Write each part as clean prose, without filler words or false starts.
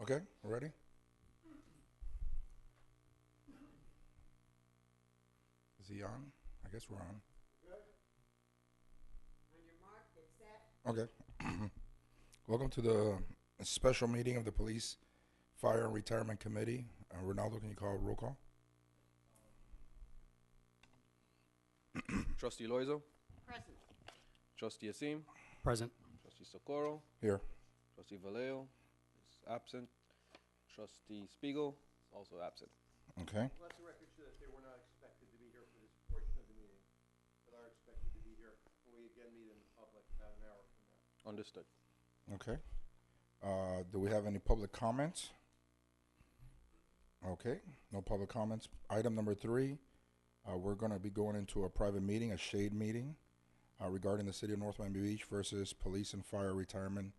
Okay, ready? Is he on? I guess we're on. Okay. Welcome to the special meeting of the Police, Fire, and Retirement Committee. Ronaldo, can you call roll call? Trustee Loizo, Present. Trustee Asim, Present. Trustee Socorro, Here. Trustee Vallejo is absent. Trustee Spiegel is also absent. Okay. Let the record show that they were not expected to be here for this portion of the meeting, but are expected to be here when we again meet in the public about an hour from now. Understood. Okay. Do we have any public comments? Okay, no public comments. Item number 3, we're going to be going into a private meeting, a shade meeting, regarding the City of North Miami Beach versus Police and Fire Retirement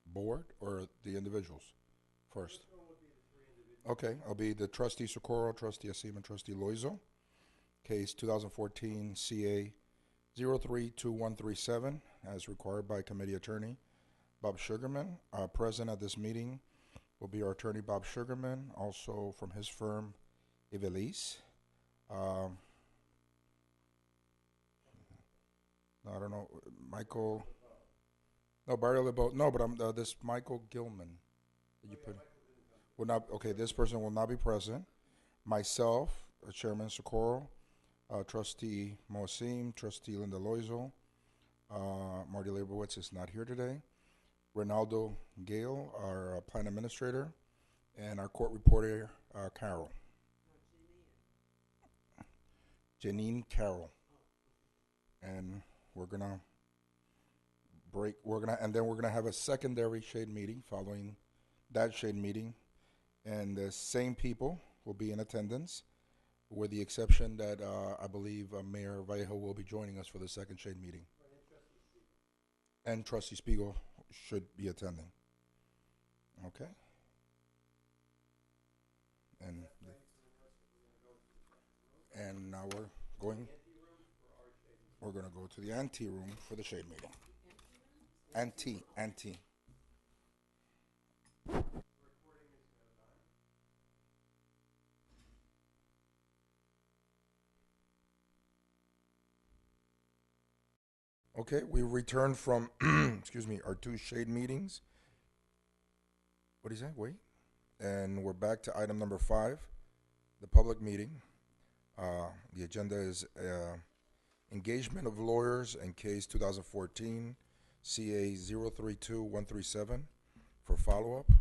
Board, or the individuals first? Okay, I'll be the Trustee Socorro, Trustee Asim, and Trustee Loizo. Case 2014 CA 032137, as required by committee attorney Bob Sugarman. Present at this meeting will be our attorney Bob Sugarman, also from his firm Ivelisse. I don't know, Michael. No, Barry LeBeau. No, but I'm this Michael Gilman. Did you put? Will not. Okay, this person will not be present. Myself, Chairman Socorro, Trustee Mosim, Trustee Linda Loizo, Marty Leibowitz is not here today. Ronaldo Gale, our plan administrator, and our court reporter, Carol. Janine Carroll. And we're gonna break. And then we're gonna have a secondary shade meeting following that shade meeting, and the same people will be in attendance, with the exception that I believe Mayor Vallejo will be joining us for the second shade meeting, and Trustee Spiegel should be attending. Okay. And now we're going to go to the ante room for the shade meeting. Ante. Okay, we returned from, excuse me, our 2 shade meetings. What do you say? Wait. And we're back to item number 5, the public meeting. The agenda is engagement of lawyers in case 2014 CA 032137 for follow-up.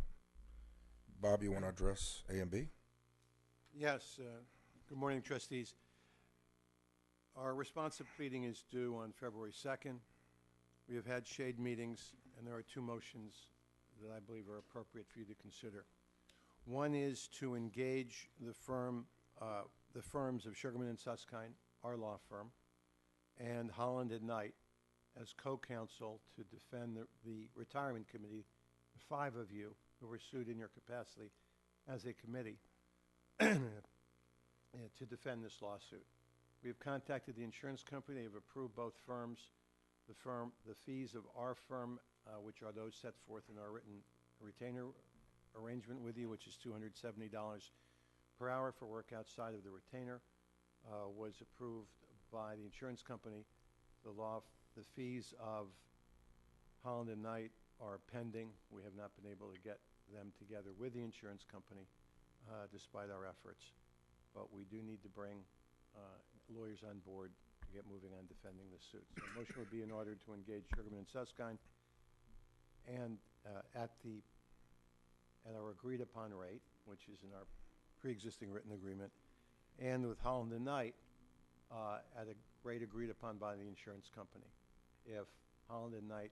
Bob, you want to address A and B? Yes, good morning, trustees. Our responsive pleading is due on February 2nd. We have had shade meetings, and there are 2 motions that I believe are appropriate for you to consider. One is to engage the firms of Sugarman and Susskind, our law firm, and Holland and Knight as co-counsel to defend the retirement committee, the 5 of you who were sued in your capacity as a committee to defend this lawsuit. We have contacted the insurance company. They have approved both firms. The fees of our firm, which are those set forth in our written retainer arrangement with you, which is $270 per hour for work outside of the retainer, was approved by the insurance company. The fees of Holland and Knight are pending. We have not been able to get them together with the insurance company, despite our efforts. But we do need to bring lawyers on board to get moving on defending the suit. So the motion would be in order to engage Sugarman and Susskind, and at our agreed upon rate, which is in our pre-existing written agreement, and with Holland and Knight at a rate agreed upon by the insurance company. If Holland and Knight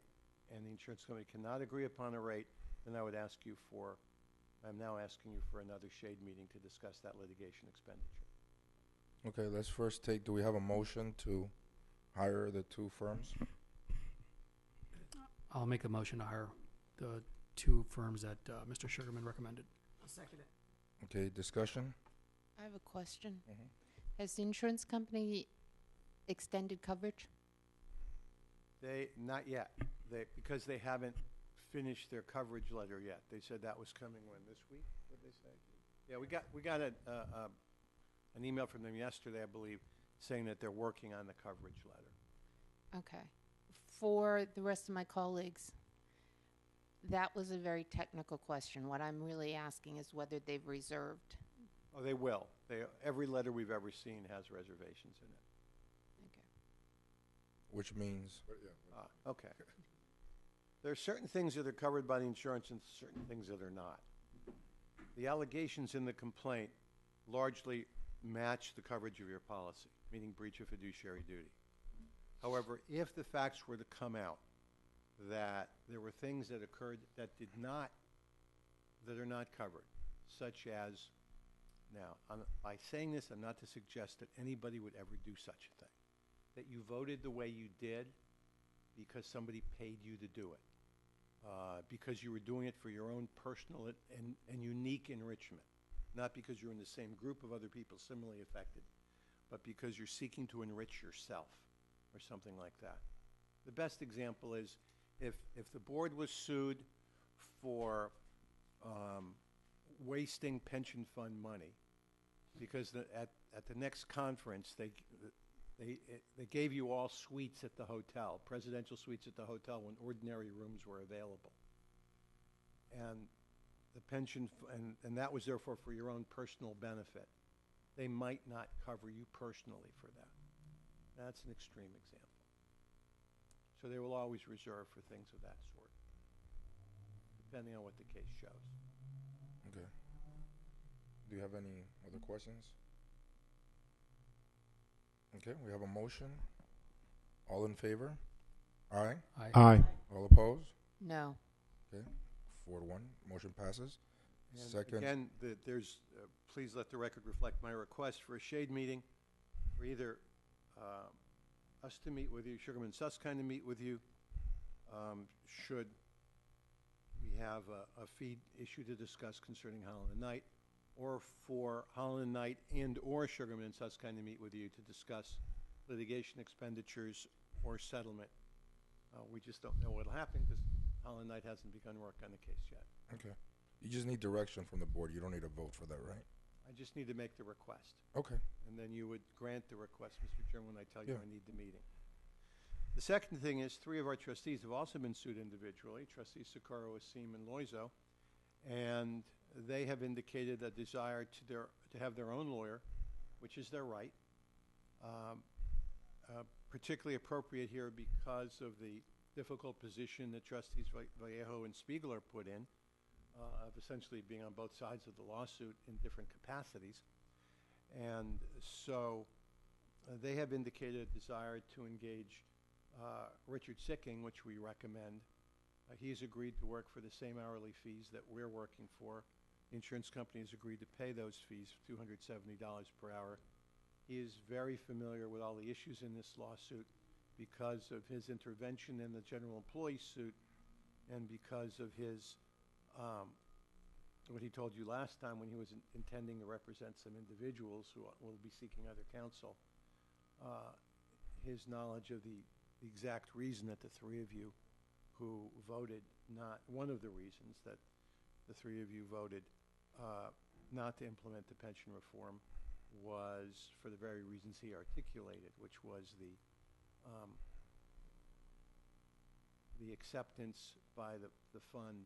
and the insurance company cannot agree upon a rate, then I'm now asking you for another shade meeting to discuss that litigation expenditure. Okay, let's first do we have a motion to hire the 2 firms? I'll make a motion to hire the 2 firms that Mr. Sugarman recommended. I'll second it. Okay, discussion? I have a question. Has the insurance company extended coverage? Not yet, because they haven't finished their coverage letter yet. They said that was coming when, this week, what'd they say? Yeah, we got an email from them yesterday, I believe, saying that they're working on the coverage letter. Okay. For the rest of my colleagues, that was a very technical question. What I'm really asking is whether they've reserved. Oh, they will. Every letter we've ever seen has reservations in it. Okay. Which means, Okay. There are certain things that are covered by the insurance and certain things that are not. The allegations in the complaint largely match the coverage of your policy, meaning breach of fiduciary duty. However, if the facts were to come out that there were things that occurred that are not covered, such as, now, by saying this, I'm not to suggest that anybody would ever do such a thing, that you voted the way you did because somebody paid you to do it, because you were doing it for your own personal and unique enrichment, not because you're in the same group of other people similarly affected, but because you're seeking to enrich yourself or something like that. The best example is if the board was sued for wasting pension fund money because at the next conference they gave you all suites at the hotel, presidential suites at the hotel when ordinary rooms were available. And the pension, and that was therefore for your own personal benefit. They might not cover you personally for that. That's an extreme example. So they will always reserve for things of that sort, depending on what the case shows. okay. Do you have any other questions? Okay, we have a motion. All in favor? Aye. Aye. All opposed? No. Okay, 4-1, motion passes. And Second. again, please let the record reflect my request for a shade meeting, for either us to meet with you, Sugarman Susskind to meet with you, should we have a feed issue to discuss concerning Holland and Knight, or for Holland and Knight and or Sugarman and Susskind to meet with you to discuss litigation expenditures or settlement. We just don't know what'll happen because Holland and Knight hasn't begun work on the case yet. Okay. You just need direction from the board. You don't need a vote for that, right? I just need to make the request. Okay. And then you would grant the request, Mr. Chairman, when I tell you Yeah. I need the meeting. The second thing is 3 of our trustees have also been sued individually, Trustees Socorro, Asim, and Loizo, and they have indicated a desire to have their own lawyer, which is their right. Particularly appropriate here because of the difficult position that Trustees Vallejo and Spiegel are put in, of essentially being on both sides of the lawsuit in different capacities. And so they have indicated a desire to engage Richard Sicking, which we recommend. He's agreed to work for the same hourly fees that we're working for. The insurance company has agreed to pay those fees, $270 per hour. He is very familiar with all the issues in this lawsuit because of his intervention in the general employee suit and because of his what he told you last time when he was intending to represent some individuals who will be seeking other counsel, his knowledge of the exact reason that the 3 of you who voted not, one of the reasons that the 3 of you voted not to implement the pension reform was for the very reasons he articulated, which was the acceptance by the fund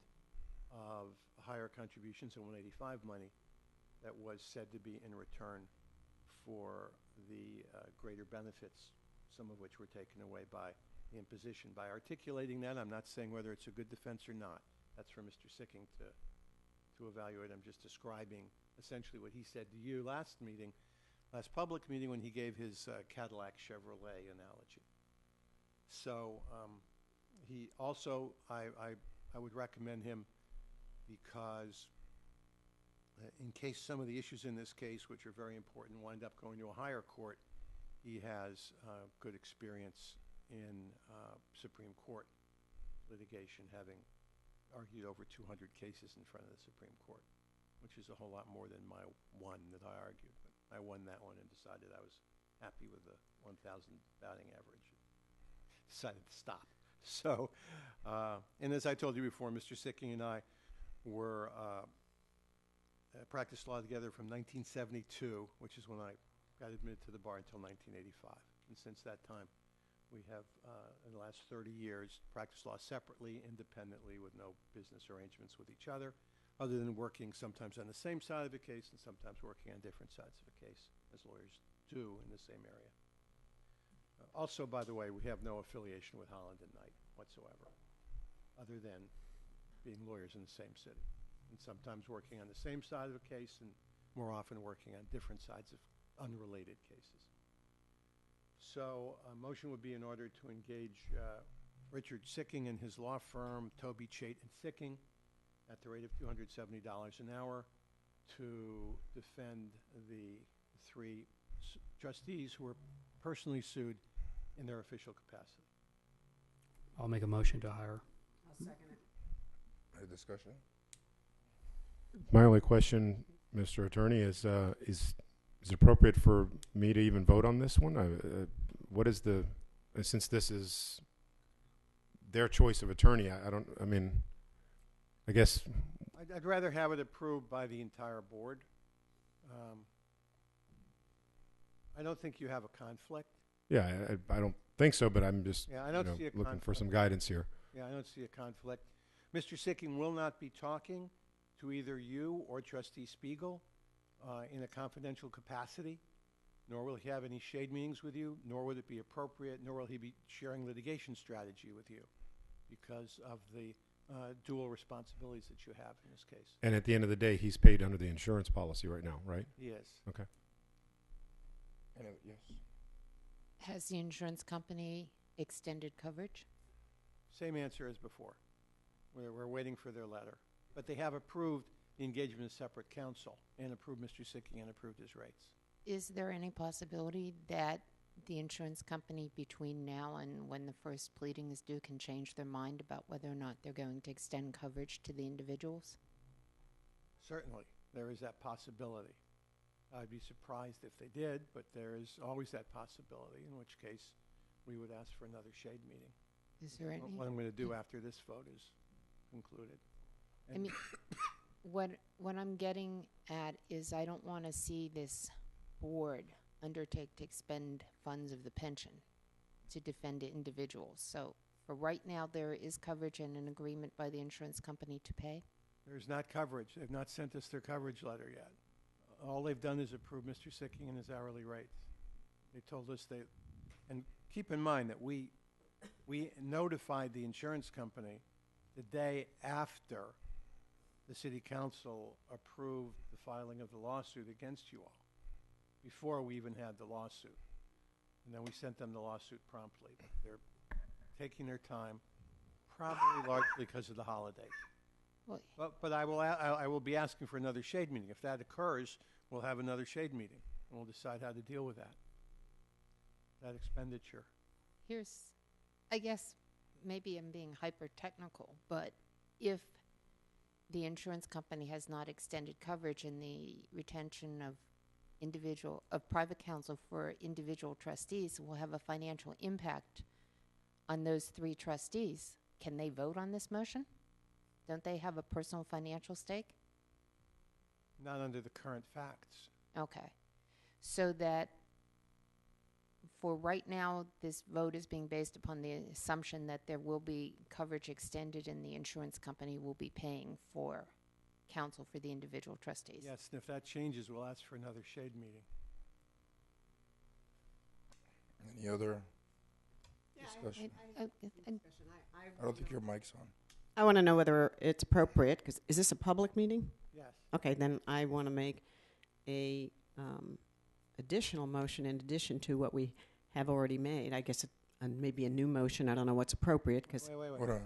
of higher contributions and 185 money that was said to be in return for the greater benefits, some of which were taken away by the imposition. By articulating that, I'm not saying whether it's a good defense or not. That's for Mr. Sicking to evaluate. I'm just describing essentially what he said to you last public meeting when he gave his Cadillac Chevrolet analogy. So he also, I would recommend him because in case some of the issues in this case, which are very important, wind up going to a higher court, he has good experience in Supreme Court litigation, having argued over 200 cases in front of the Supreme Court, which is a whole lot more than my one that I argued. But I won that one and decided I was happy with the 1,000 batting average. Decided to stop. So And as I told you before, Mr. Sicking and I were practiced law together from 1972, which is when I got admitted to the bar, until 1985. And since that time, we have, in the last 30 years, practiced law separately, independently, with no business arrangements with each other than working sometimes on the same side of a case and sometimes working on different sides of a case, as lawyers do in the same area. Also, by the way, we have no affiliation with Holland and Knight whatsoever, other than being lawyers in the same city, and sometimes working on the same side of a case and more often working on different sides of unrelated cases. So a motion would be in order to engage Richard Sicking and his law firm, Toby, Chait, and Sicking, at the rate of $270 an hour to defend the three trustees who were personally sued in their official capacity. I'll make a motion to hire. Any discussion? My only question, Mr. Attorney, is it appropriate for me to even vote on this one? What is the, since this is their choice of attorney, I guess, I'd rather have it approved by the entire board. I don't think you have a conflict. yeah, I don't think so, but I'm just Yeah, I don't see a looking for conflict. some guidance here. Yeah, I don't see a conflict. Mr. Sicking will not be talking to either you or Trustee Spiegel in a confidential capacity, nor will he have any shade meetings with you, nor would it be appropriate, nor will he be sharing litigation strategy with you because of the dual responsibilities that you have in this case. And at the end of the day, he's paid under the insurance policy right now, right? He is. Okay. Yes. Has the insurance company extended coverage? Same answer as before. We're waiting for their letter. But they have approved the engagement of separate counsel and approved Mr. Sicking and approved his rates. Is there any possibility that the insurance company between now and when the first pleading is due can change their mind about whether or not they're going to extend coverage to the individuals? Certainly, there is that possibility. I'd be surprised if they did, but there is always that possibility, in which case we would ask for another shade meeting. Is there any? What I'm going to do after this vote is concluded. I mean, what I'm getting at is I don't want to see this board undertake to expend funds of the pension to defend individuals. So for right now, there is coverage and an agreement by the insurance company to pay. There's not coverage. They've not sent us their coverage letter yet. All they've done is approve Mr. Sicking and his hourly rates. They told us and keep in mind that we notified the insurance company the day after the city council approved the filing of the lawsuit against you all, before we even had the lawsuit. And then we sent them the lawsuit promptly. They're taking their time, probably largely because of the holiday. Well, But I will be asking for another shade meeting. If that occurs, we'll have another shade meeting, and we'll decide how to deal with that expenditure. I guess maybe I'm being hyper-technical, but if the insurance company has not extended coverage and the retention of private counsel for individual trustees will have a financial impact on those three trustees, can they vote on this motion? Don't they have a personal financial stake? Not under the current facts. Okay. So that for right now, this vote is being based upon the assumption that there will be coverage extended and the insurance company will be paying for counsel for the individual trustees. Yes, and if that changes, we'll ask for another shade meeting. Any other discussion? I don't think your mic's on. I want to know whether it's appropriate, because is this a public meeting? Yes. Okay, then I want to make a additional motion in addition to what we have already made. I guess maybe a new motion. I don't know what's appropriate, because Wait. Hold on.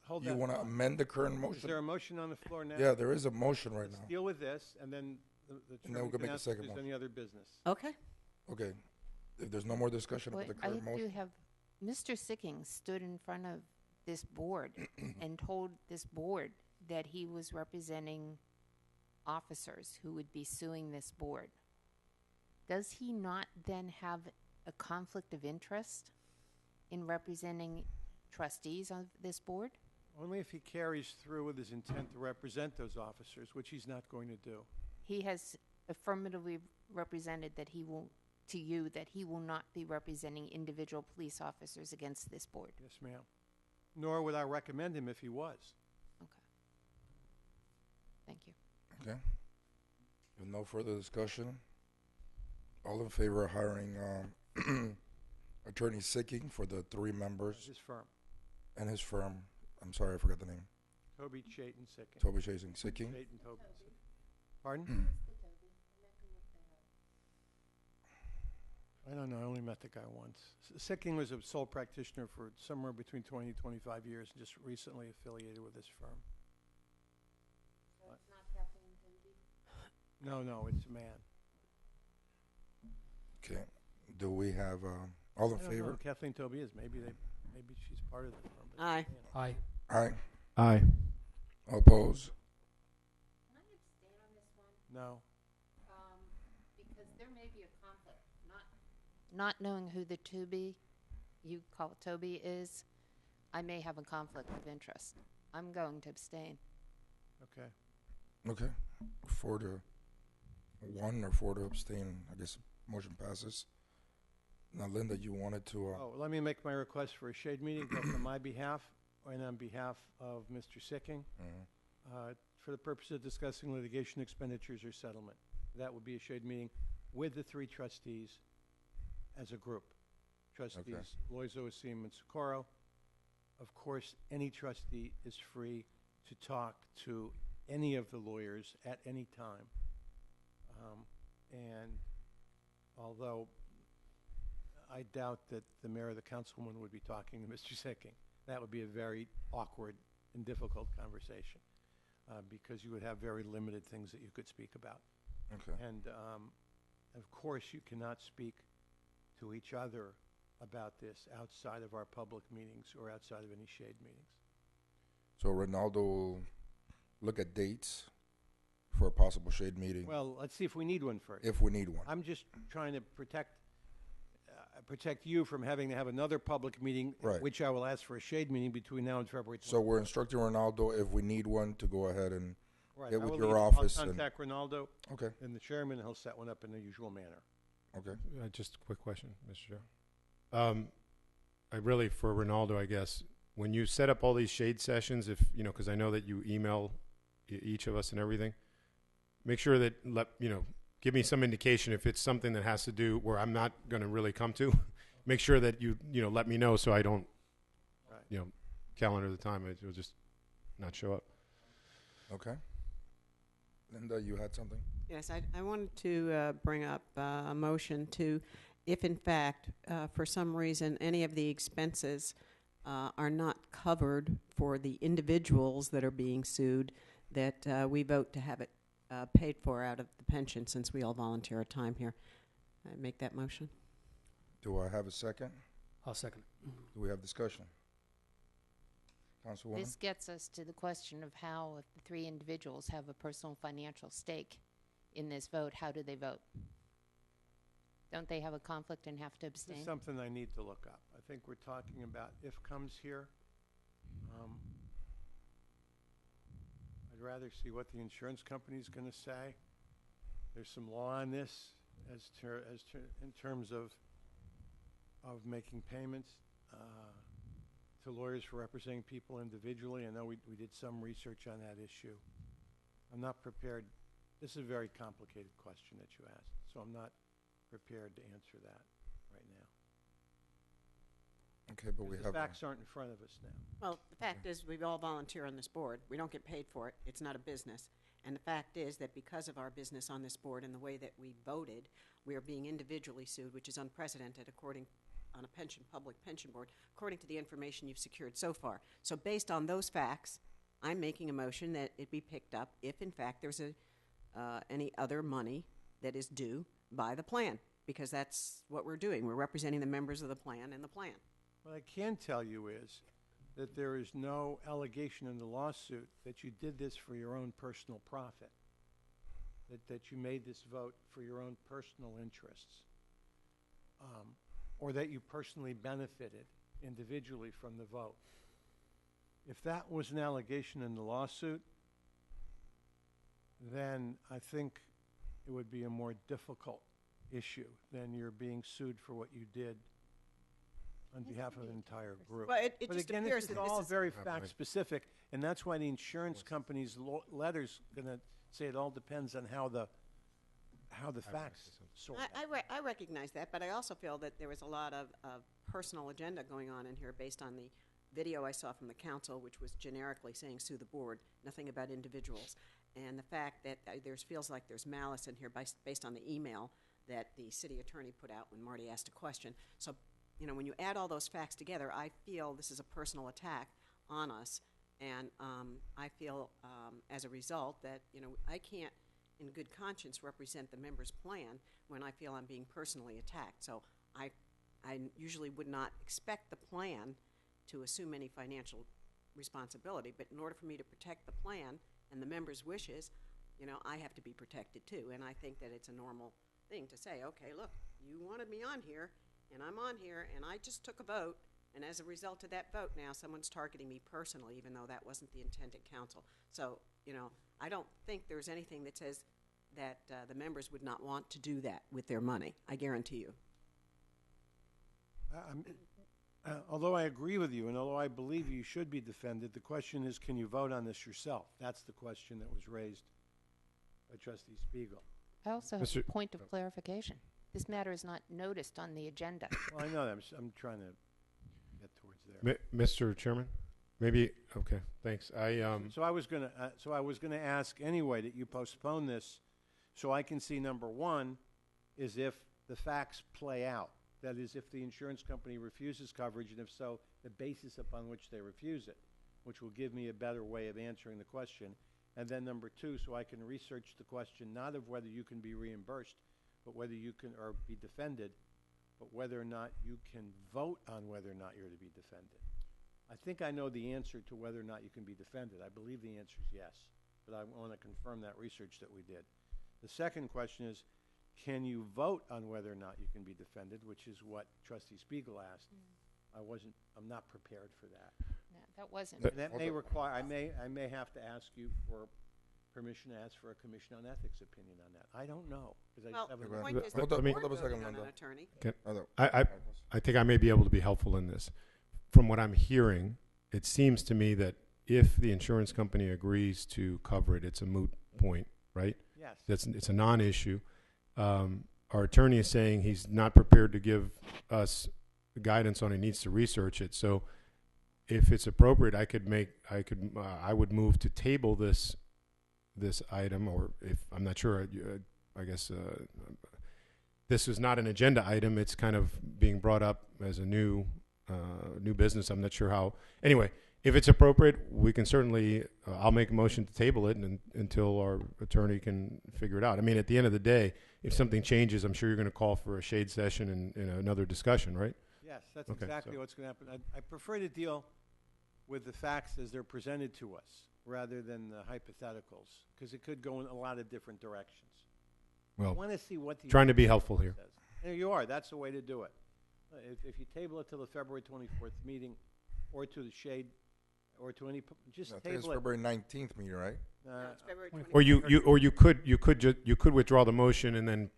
Hold You that want to thought. amend the current Is motion? there a motion on the floor now? Yeah, there is a motion right Let's now. deal with this, and then the And then we'll chairman can make a ask if second there's motion. any other business. okay. Okay. If there's no more discussion Well, about the I current do motion, have, Mr. Sicking stood in front of this board and told this board that he was representing officers who would be suing this board. Does he not then have a conflict of interest in representing trustees of this board? Only if he carries through with his intent to represent those officers, which he's not going to do. He has affirmatively represented that he will, to you, that he will not be representing individual police officers against this board. Yes, ma'am. Nor would I recommend him if he was. Okay. Thank you. Okay. With no further discussion, all in favor of hiring Attorney Sicking for the 3 members His firm, and his firm? I'm sorry, I forgot the name. Toby Chayton Sicking. Toby Chasing Sicking. Chayton Toby Sicking. Pardon? I don't know. I only met the guy once. Sicking was a sole practitioner for somewhere between 20 and 25 years, and just recently affiliated with this firm. No, it's a man. Okay. Do we have all in I don't know favor? who Kathleen Toby is. Maybe she's part of the firm. but, Aye. you know. Aye. Aye. Aye. All opposed? No. Because there may be a conflict. Not knowing who the Toby, you call Toby, is, I may have a conflict of interest. I'm going to abstain. Okay. Okay. 4-1 or 4 to abstain. I guess motion passes. Now, Linda, you wanted to. Oh, let me make my request for a shade meeting, both on my behalf and on behalf of Mr. Sicking, for the purpose of discussing litigation expenditures or settlement. That would be a shade meeting with the 3 trustees as a group. Trustees Loizo, Asim, and Socorro. Of course, any trustee is free to talk to any of the lawyers at any time. And although I doubt that the mayor or the councilwoman would be talking to Mr. Sicking, that would be a very awkward and difficult conversation because you would have very limited things that you could speak about. Okay. And of course, you cannot speak to each other about this outside of our public meetings or outside of any shade meetings. So Ronaldo will look at dates for a possible shade meeting Well, let's see if we need one first. if we need one. I'm just trying to protect you from having to have another public meeting, Right. which I will ask for a shade meeting between now and February 20th. So we're instructing Ronaldo if we need one to go ahead and Right, get I with will your leave. office I'll and- contact Ronaldo okay, and the chairman, and he'll set one up in the usual manner. okay. Just a quick question, Mr. Chair. I really, for Ronaldo, I guess, when you set up all these shade sessions, if, you know, because I know that you email each of us and everything, make sure that, give me some indication if it's something that has to do where I'm not going to really come to. Make sure that you let me know so I don't, Right. calendar the time. It'll just not show up. Okay. Linda, you had something? Yes, I wanted to bring up a motion to, if in fact, for some reason, any of the expenses are not covered for the individuals that are being sued, that we vote to have it paid for out of the pension, since we all volunteer our time here. I make that motion. Do I have a second? I'll second. Do we have discussion? Councilwoman? This gets us to the question of how, if the 3 individuals have a personal financial stake in this vote, how do they vote? Don't they have a conflict and have to This abstain? is something I need to look up. I think we're talking about if comes here. I'd rather see what the insurance company's going to say. There's some law on this in terms of making payments to lawyers for representing people individually. I know we did some research on that issue. I'm not prepared. This is a very complicated question that you asked, so I'm not prepared to answer that right now. Okay, but we The have. facts aren't in front of us now. Well, the fact is, we all volunteer on this board. We don't get paid for it. It's not a business. And the fact is that because of our business on this board and the way that we voted, we are being individually sued, which is unprecedented on a public pension board, according to the information you've secured so far. So based on those facts, I'm making a motion that it be picked up if, in fact, there's any other money that is due by the plan, because that's what we're doing. We're representing the members of the plan and the plan. What I can tell you is that there is no allegation in the lawsuit that you did this for your own personal profit, that you made this vote for your own personal interests, or that you personally benefited individually from the vote. If that was an allegation in the lawsuit, then I think it would be a more difficult issue than you're being sued for what you did on behalf of an entire group. Well, it But just again, appears this is that this all is. very fact-specific, and that's why the insurance company's letter's gonna say it all depends on how the facts sort out. I recognize that, but I also feel that there was a lot of personal agenda going on in here based on the video I saw from the council, which was generically saying sue the board, nothing about individuals. And the fact that feels like there's malice in here based on the email that the city attorney put out when Marty asked a question. So, when you add all those facts together, I feel this is a personal attack on us. And I feel, as a result, that, I can't, in good conscience, represent the member's plan when I feel I'm being personally attacked. So I usually would not expect the plan to assume any financial responsibility, but in order for me to protect the plan and the members' wishes, I have to be protected too. And I think that it's a normal thing to say, okay, look, you wanted me on here, and I'm on here, and I just took a vote, and as a result of that vote now, someone's targeting me personally, even though that wasn't the intended counsel. So, I don't think there's anything that says that the members would not want to do that with their money. I guarantee you. Although I agree with you, and although I believe you should be defended, the question is, can you vote on this yourself? That's the question that was raised by Trustee Spiegel. I also have a point of clarification. This matter is not noticed on the agenda. Well, I know that. I'm trying to get towards there. Mr. Chairman, maybe, okay, thanks. So I was gonna ask anyway that you postpone this, so I can see number one is if the facts play out. That is, if the insurance company refuses coverage, and if so, the basis upon which they refuse it, which will give me a better way of answering the question. And then number two, so I can research the question not of whether you can be reimbursed, but whether you can, or be defended, but whether or not you can vote on whether or not you're to be defended. I think I know the answer to whether or not you can be defended. I believe the answer is yes, but I want to confirm that research that we did. The second question is, can you vote on whether or not you can be defended, which is what Trustee Spiegel asked. I'm not prepared for that. No, that wasn't. And that may require, I may have to ask you for permission to ask for a Commission on Ethics opinion on that. I don't know, because I Well, just the haven't. point is, the Hold up board a second, voted on Linda. an attorney. I think I may be able to be helpful in this. From what I'm hearing, it seems to me that if the insurance company agrees to cover it, it's a moot point, right? Yes. It's a non-issue. Our attorney is saying he's not prepared to give us guidance on it, needs to research it. So if it's appropriate, I would move to table this item, or if I'm not sure, I guess this is not an agenda item. It's kind of being brought up as a new business. I'm not sure how. Anyway, if it's appropriate, we can certainly, I'll make a motion to table it until our attorney can figure it out. I mean, at the end of the day, if something changes, I'm sure you're going to call for a shade session and another discussion, right? Yes, that's Okay, exactly so- what's going to happen. I prefer to deal with the facts as they're presented to us, rather than the hypotheticals, because it could go in a lot of different directions. I Well, want to see what the trying to be helpful here. says. There you are. That's the way to do it. If you table it till the February 24th meeting, or to the shade, or to any, just I think it's table it. February 19th meeting, right? No, it's February 24th. Or you could withdraw the motion, and then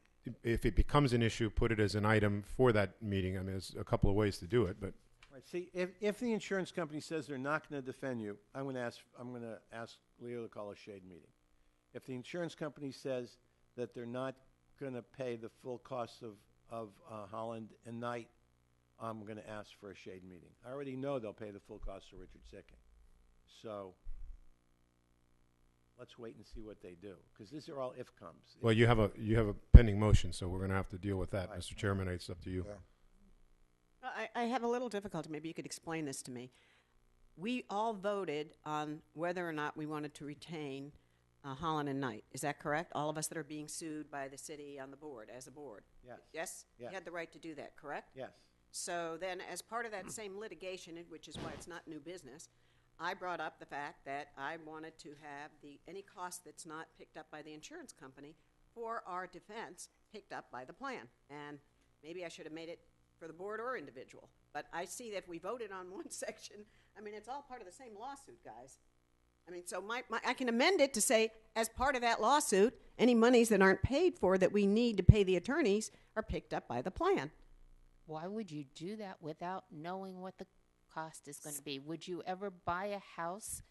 if it becomes an issue, put it as an item for that meeting. I mean, there's a couple of ways to do it, but Right. See, if the insurance company says they're not going to defend you, I'm going to ask Leo to call a shade meeting. If the insurance company says that they're not going to pay the full cost of Holland and Knight, I'm going to ask for a shade meeting. I already know they'll pay the full cost of Richard Sicking. So let's wait and see what they do, because these are all if comes. well, you have a pending motion, so we're going to have to deal with that, Right. Mr. Chairman. It's up to you. Yeah. Well, I have a little difficulty. Maybe you could explain this to me. We all voted on whether or not we wanted to retain Holland and Knight. Is that correct? All of us that are being sued by the city on the board, as a board. Yes. Yes? Yes. You had the right to do that, correct? Yes. So then, as part of that same litigation, which is why it's not new business, I brought up the fact that I wanted to have any cost that's not picked up by the insurance company for our defense picked up by the plan. And maybe I should have made it for the board or individual. But I see that if we voted on one section, I mean, it's all part of the same lawsuit, guys. I mean, so I can amend it to say, as part of that lawsuit, any monies that aren't paid for that we need to pay the attorneys are picked up by the plan. Why would you do that without knowing what the cost is going to be? Would you ever buy a house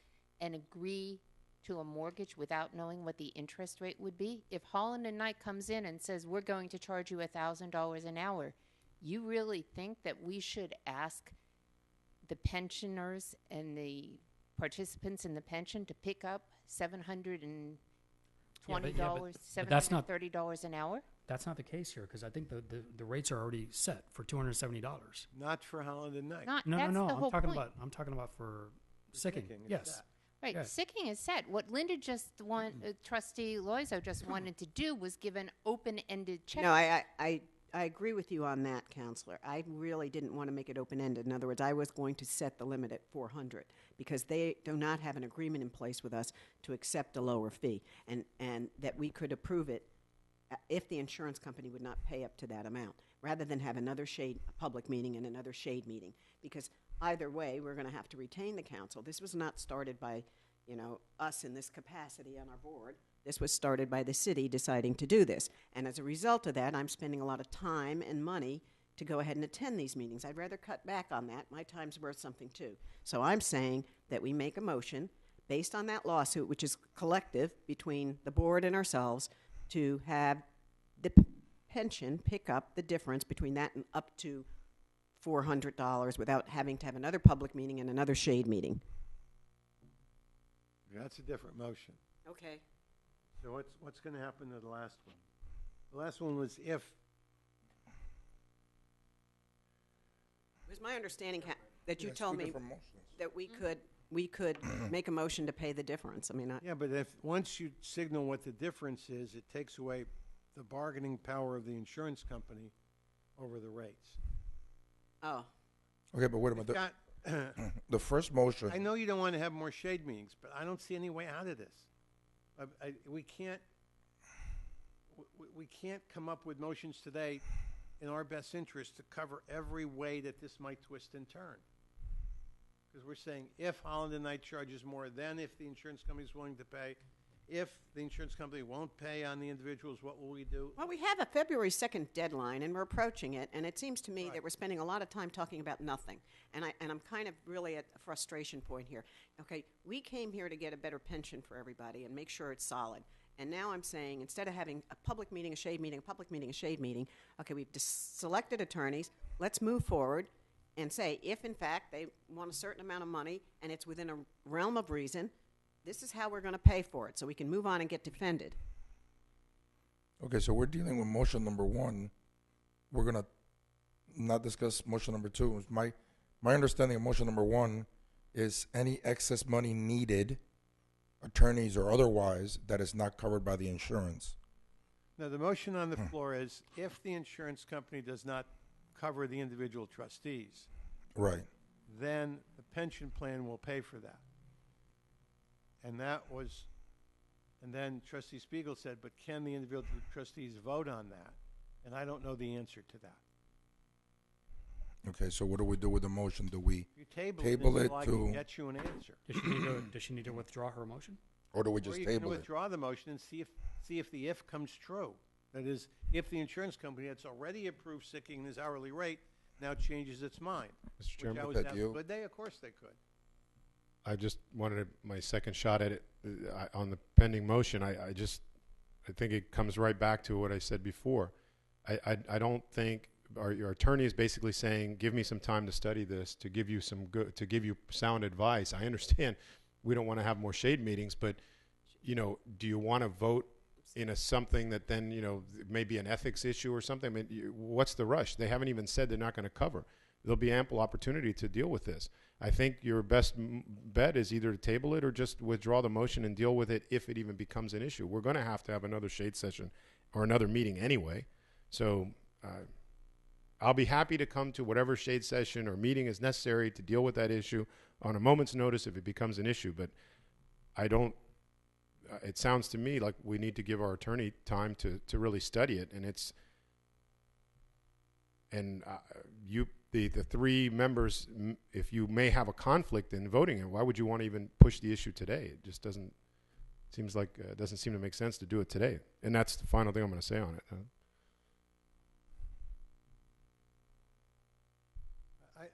and agree to a mortgage without knowing what the interest rate would be? If Holland and Knight comes in and says, we're going to charge you $1,000 an hour, you really think that we should ask the pensioners and the participants in the pension to pick up $720, but that's not- $730 an hour? That's not the case here, because I think the rates are already set for $270. Not for Holland and Knight. Not, No, that's no, the no. whole point. I'm talking about for sicking. Sicking, it's Yes. that. Right, Yeah. sicking is set. What Linda Trustee Loizo just wanted to do was give an open-ended check. No, I agree with you on that, Counselor. I really didn't want to make it open-ended. In other words, I was going to set the limit at 400 because they do not have an agreement in place with us to accept a lower fee, and that we could approve it if the insurance company would not pay up to that amount, rather than have another public meeting and another shade meeting. Because either way, we're going to have to retain the council. This was not started by, us in this capacity on our board. This was started by the city deciding to do this. And as a result of that, I'm spending a lot of time and money to go ahead and attend these meetings. I'd rather cut back on that. My time's worth something too. So I'm saying that we make a motion based on that lawsuit, which is collective between the board and ourselves, to have the pension pick up the difference between that and up to $400 without having to have another public meeting and another shade meeting. That's a different motion. Okay. So what's going to happen to the last one? The last one was if. It was my understanding that you Yes, told two me different motions. that we could make a motion to pay the difference. I mean, Yeah, but if once you signal what the difference is, it takes away the bargaining power of the insurance company over the rates. oh, Okay, but wait a You've minute. got- The first motion. I know you don't want to have more shade meetings, but I don't see any way out of this. We can't come up with motions today in our best interest to cover every way that this might twist and turn. Because we're saying if Holland and Knight charges more, then if the insurance company is willing to pay, if the insurance company won't pay on the individuals, what will we do? well, we have a February 2nd deadline, and we're approaching it, and it seems to me that we're spending a lot of time talking about nothing. And I'm kind of really at a frustration point here. Okay, we came here to get a better pension for everybody and make sure it's solid. And now I'm saying, instead of having a public meeting, a shade meeting, a public meeting, a shade meeting, okay, we've selected attorneys, let's move forward and say, if in fact they want a certain amount of money and it's within a realm of reason, this is how we're going to pay for it, so we can move on and get defended. Okay, so we're dealing with motion number one. We're gonna not discuss motion number two. My understanding of motion number one is any excess money needed, attorneys or otherwise, that is not covered by the insurance. Now, the motion on the floor is if the insurance company does not cover the individual trustees, Right. then the pension plan will pay for that. And then Trustee Spiegel said, but can the individual trustees vote on that? And I don't know the answer to that. Okay, so what do we do with the motion? Do we, You table Table it it until I can to- get you an answer. Does she need to withdraw her motion? or do we Or just you can table it? withdraw the motion and see if the if comes true. That is, if the insurance company that's already approved sicking his hourly rate now changes its mind. Mr. Which Chairman, I was That out, you- but they, of course they could. I just wanted my second shot at it on the pending motion. I think it comes right back to what I said before. I don't think your attorney is basically saying, give me some time to study this, to give you sound advice. I understand we don't want to have more shade meetings, but do you want to vote in something that then maybe an ethics issue or something? I mean, what's the rush? They haven't even said they're not going to cover. There'll be ample opportunity to deal with this. I think your best bet is either to table it or just withdraw the motion and deal with it if it even becomes an issue. We're going to have another shade session or another meeting anyway. So I'll be happy to come to whatever shade session or meeting is necessary to deal with that issue on a moment's notice if it becomes an issue. But I don't, it sounds to me like we need to give our attorney time to really study it. And the three members, if you may have a conflict in voting it, why would you want to even push the issue today? It just doesn't, seems like, it doesn't seem to make sense to do it today. And that's the final thing I'm going to say on it.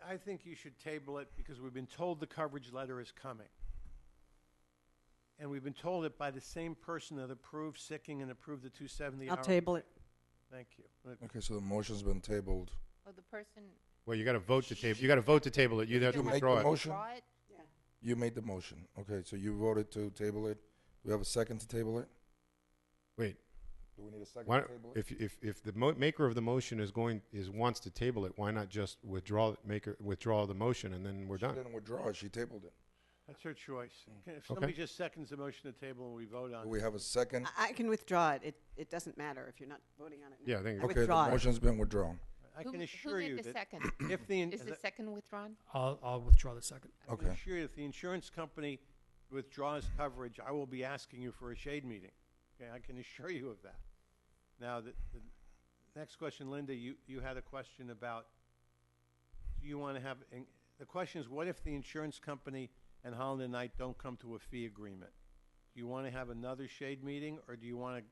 I think you should table it because we've been told the coverage letter is coming. And we've been told it by the same person that approved Sicking and approved the 270 I'll hour. table it. Thank you. Okay, so the motion's been tabled. Oh, the person. Well, you got to vote to table. You got to vote to table it. You have to You make withdraw the it. motion? Withdraw it? You made the motion. Okay, so you voted to table it. Do we have a second to table it? Wait. Do we need a second Why, to table it? if the maker of the motion wants to table it, why not just withdraw the motion and then we're She done? didn't withdraw it. She tabled it. That's her choice. If Okay. somebody just seconds the motion to table and we vote on Do it. we have a second? I can withdraw it. It doesn't matter if you're not voting on it now. Yeah, I think. I Okay, the withdraw it. motion's been withdrawn. I Who can who assure made you the that second? if the, Is the second withdrawn? I'll withdraw the second. I can Okay. assure you if the insurance company withdraws coverage, I will be asking you for a shade meeting. Okay, I can assure you of that. Now, the next question, Linda, you had a question about, do you want to have, the question is, what if the insurance company and Holland and Knight don't come to a fee agreement? Do you want to have another shade meeting, or do you want to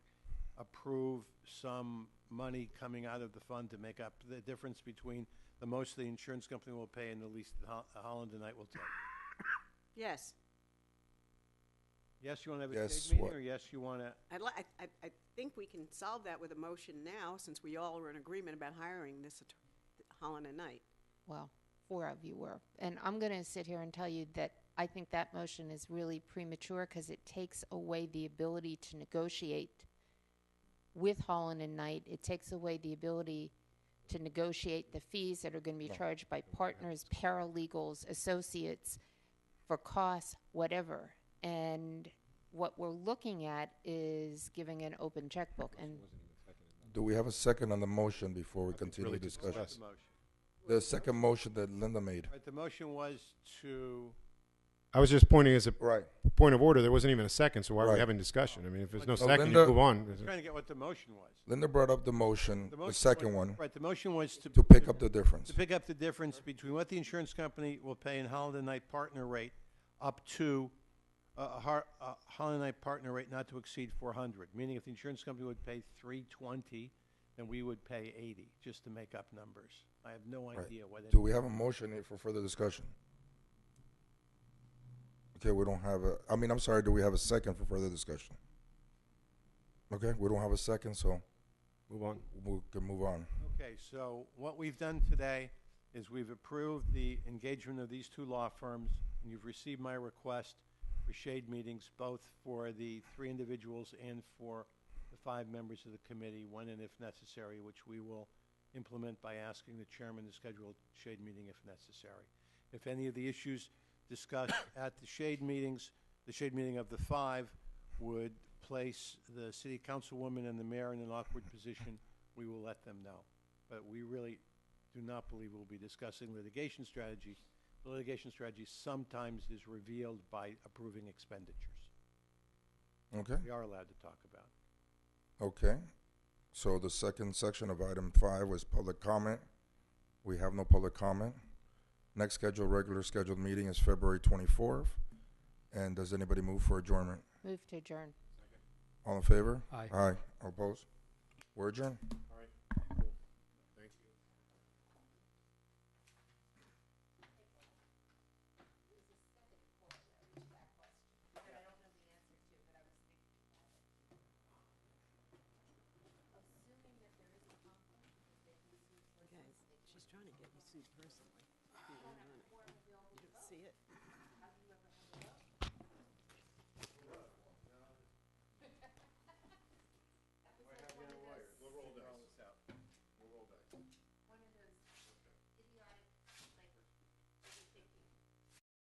approve some money coming out of the fund to make up the difference between the most the insurance company will pay and the least Holland and Knight will take? Yes. Yes, you want to have a Yes, shade meeting, what? or yes, you want to? I think we can solve that with a motion now, since we all were in agreement about hiring this Holland and Knight. Well, 4 of you were. And I'm going to sit here and tell you that I think that motion is really premature because it takes away the ability to negotiate with Holland and Knight. It takes away the ability to negotiate the fees that are going to be charged by partners, paralegals, associates, for costs, whatever. And what we're looking at is giving an open checkbook. And Do we have a second on the motion before we continue really discussion? The motion. The second motion that Linda made. Right, the motion was to, I was just pointing as a Right. point of order. There wasn't even a second, so why are we Right. having discussion? I mean, if there's no So second, you Linda- move on. trying to get what the motion was. Linda brought up the motion, the motion second was- one, Right, the motion was to pick up the difference. to pick up the difference between what the insurance company will pay in Holland and Knight partner rate up to Holland and Knight partner rate not to exceed 400, meaning if the insurance company would pay 320, then we would pay 80, just to make up numbers. I have no Right. idea what. Do we have a motion here for further discussion? Okay, we don't have a, I mean, I'm sorry, do we have a second for further discussion? Okay, we don't have a second, so Move on. we can move on. Okay, so what we've done today is we've approved the engagement of these two law firms, and you've received my request for shade meetings, both for the 3 individuals and for the 5 members of the committee, when and if necessary, which we will implement by asking the chairman to schedule a shade meeting if necessary. If any of the issues discussed at the shade meetings, the shade meeting of the 5 would place the city councilwoman and the mayor in an awkward position, we will let them know. But we really do not believe we'll be discussing litigation strategy. The litigation strategy sometimes is revealed by approving expenditures. Okay, We are allowed to talk about it. okay. So the second section of item 5 was public comment. We have no public comment. Next regular scheduled meeting is February 24th. And does anybody move for adjournment? move to adjourn. All in favor? Aye. Aye. All opposed? We're adjourned. Okay, she's trying to get you sued personally. You didn't see it.